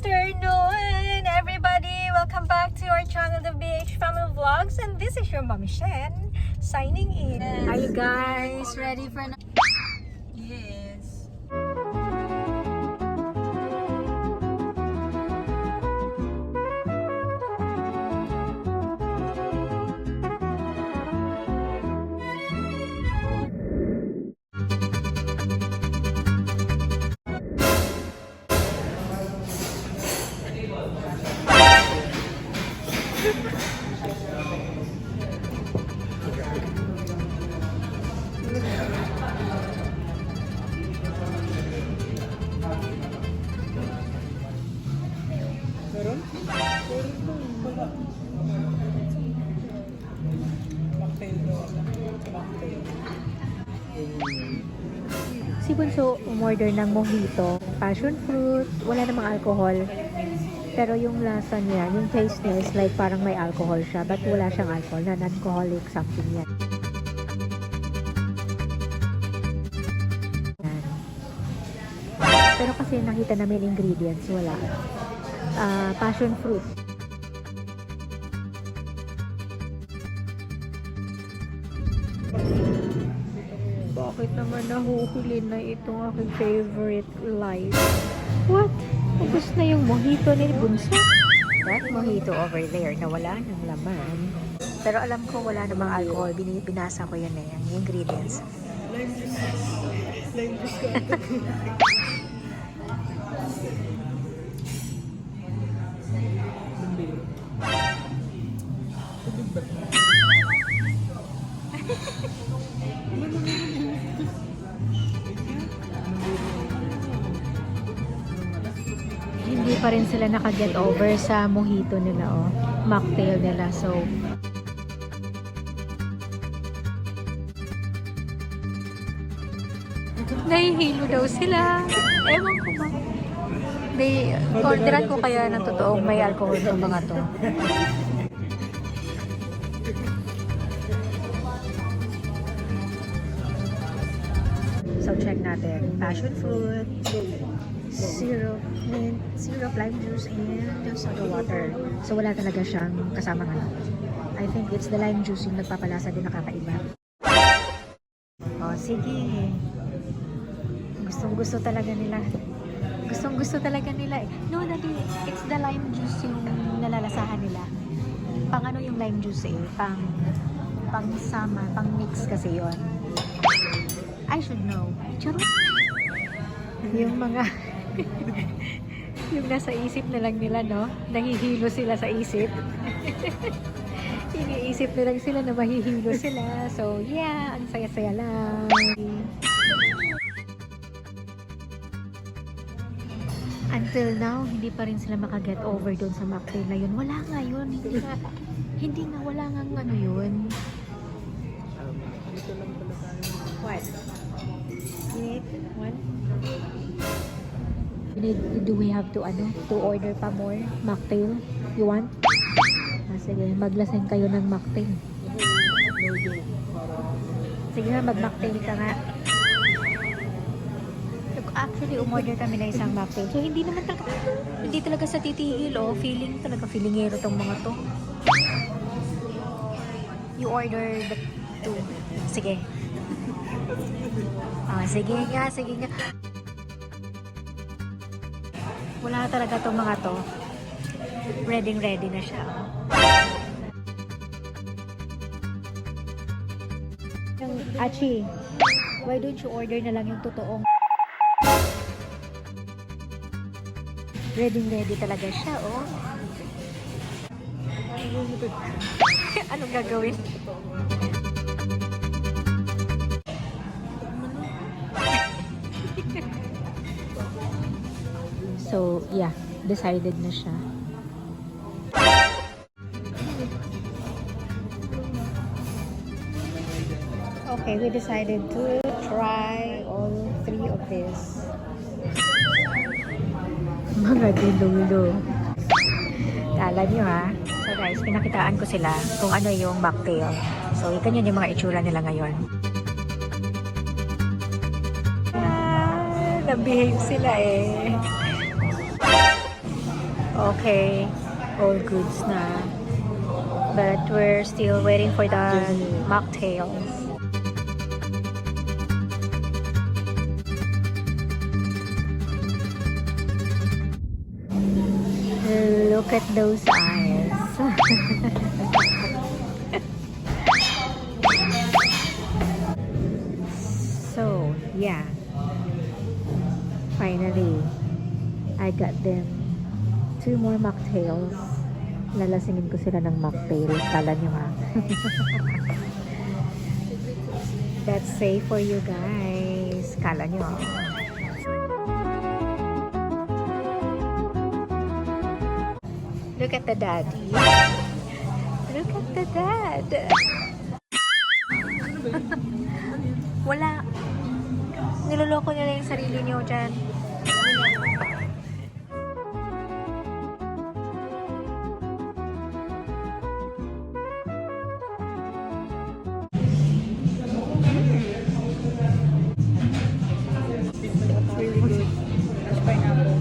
afternoon, everybody! Welcome back to our channel, the BH Family Vlogs, and this is your Mommy Shen signing in. Are you guys ready for? Yes. Si Bunso umorder ng mojito, passion fruit, wala namang alcohol. Pero yung lasa niya, yung taste niya is like parang may alcohol siya, but wala siyang alcohol, non-alcoholic something yan. Pero kasi nakita namin ingredients, wala. Passion fruit. Bakit naman nahuhuli na itong aking favorite light? What? Ubus na yung mojito ni Bunso. That mojito over there na wala ng laman. Pero alam ko wala namang alcohol. Binasa ko yun yung ingredients. Lime juice ka. Hindi pa rin sila nakaget over sa mojito nila, mocktail nila. So, nahihilo daw sila. Ewan ko ba. Orderan ko kaya ng totoong may alcohol ng mga to. So, check natin. Passion fruit, syrup, mint, syrup, lime juice, and soda water. So, wala talaga siyang kasamang ano. I think it's the lime juice yung nagpapalasa din nakakaiba. Oh, sige. Gustong-gusto talaga nila. Gustong-gusto talaga nila. No, Daddy, it's the lime juice yung nalalasahan nila. Pang ano yung lime juice pang sama, pang mix kasi yon. I should know. Charot. Yung mga yung nasa isip na lang nila, no? Nahihilo sila sa isip. Iniisip na lang sila na mahihilo sila. So, yeah, ang saya-saya lang. Until now, hindi pa rin sila makaget over doon sa mocktail na yun. Wala nga yun. Hindi nga, wala nga ano yun. Dito lang pala tayo. What? You need one? Do we have to order pa more mocktail? You want? Sige, maglaseng kayo ng mocktail. Sige nga, mag-mocktail ka nga. Actually, umorder kami na isang mocktail. So, hindi talaga sa titigil, feelingero tong mga to. You order the two. Sige. Sige nga. Wala talaga tong mga to. Ready na siya. Yung Achi, why don't you order na lang yung totoong? Ready talaga siya, Anong gagawin? So, yeah, decided na siya. Okay, we decided to try all three of this. Mga dilulo. Kala nyo ha. So guys, pinakitaan ko sila kung ano yung mocktail. So, ganyan yung mga itsura nila ngayon. Nabehave sila okay. All goods na. But we're still waiting for the mocktails. Look at those eyes. So, yeah. Finally, I got them 2 more mocktails. Lalasingin ko sila ng mocktail. Kala nyo ha. That's safe for you guys. Kala nyo ha. Look at the daddy. Look at the dad. Wala. Niloloko nila yung sarili nyo dyan. Really good. That's pineapple.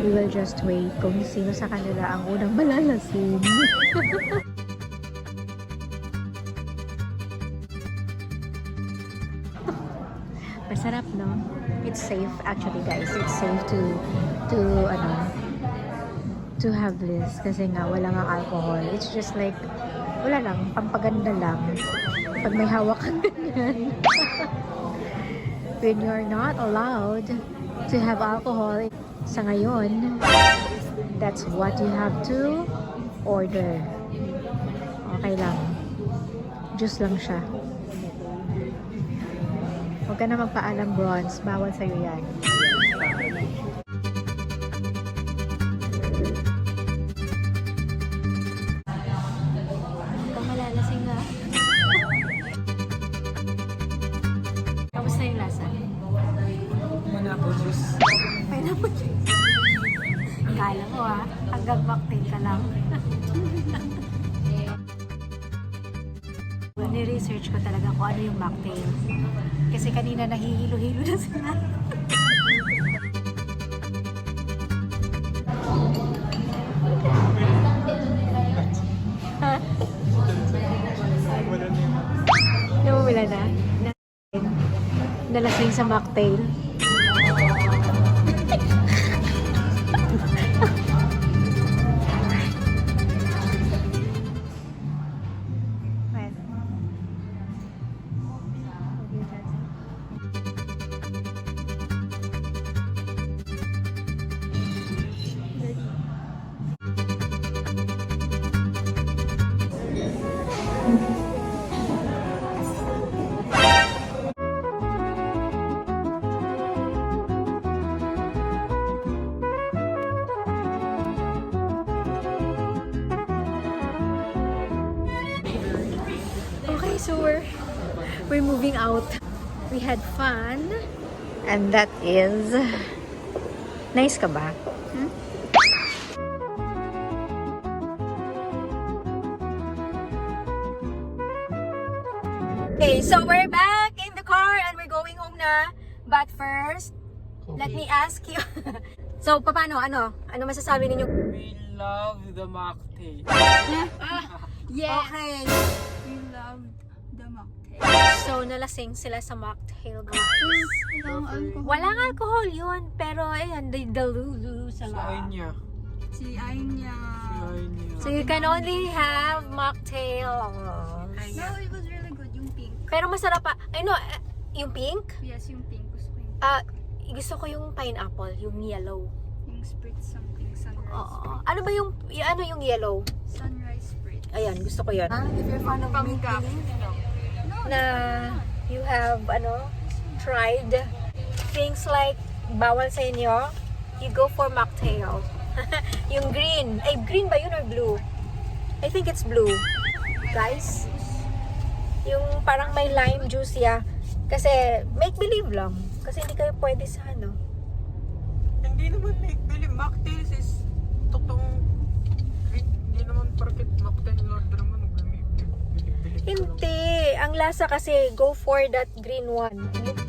We will just wait kung sino sa kanila ang unang malalasin. Masarap, no? It's safe actually, guys. It's safe to have this kasi nga wala nga alcohol. It's just like wala lang, pampaganda lang. Pag may hawak kang ganyan. When you're not allowed to have alcohol, sa ngayon, that's what you have to order. Okay lang. Juice lang siya. Huwag ka na magpaalam, Bronze. Bawal sa'yo yan. Ikaw malalasing na. Kamusta yung lasa? Pineapple juice. Pineapple juice. Kala ko hanggang mocktail ka lang. Ni-research ko talaga kung ano yung mocktail. Kasi kanina nahihilo-hilo na sila. Ha? Namumula na? Nalasing sa mocktail. Okay, so we're moving out. We had fun. And that is... Nice ka ba? Hmm? Okay, so we're back in the car and we're going home na. But first, let me ask you. So, paano? Ano masasabi ninyo? We love the mocktail. Yes, Okay. we loved the mocktail. So, nalasing sila sa mocktail, guys. Walang alcohol. Walang alcohol yun. Pero, ayan, they dilute Si sila. Anya. Si Anya. So, you can only have mocktail. No, it was really good. Yung pink. Pero masarap pa. Yung pink? Yes, yung pink. Gusto ko yung Gusto ko yung pineapple, yung yellow. yung spritz something, sunrise Oo. Ano ba yung yellow? sunrise spritz. Ayan, gusto ko yan. If you're fond of Pangkap. na you have tried things like bawal sa inyo, you go for mocktail. Yung green. Ay, green ba yun or blue? I think it's blue. Guys, yung parang may lime juice ya. Kasi make believe lang. Kasi hindi kayo pwede sa Hindi naman make believe. Mocktails is totoong drink. Hindi naman perfect mocktail order mo. Nag-believe. Hindi. Ang lasa kasi, go for that green one. Look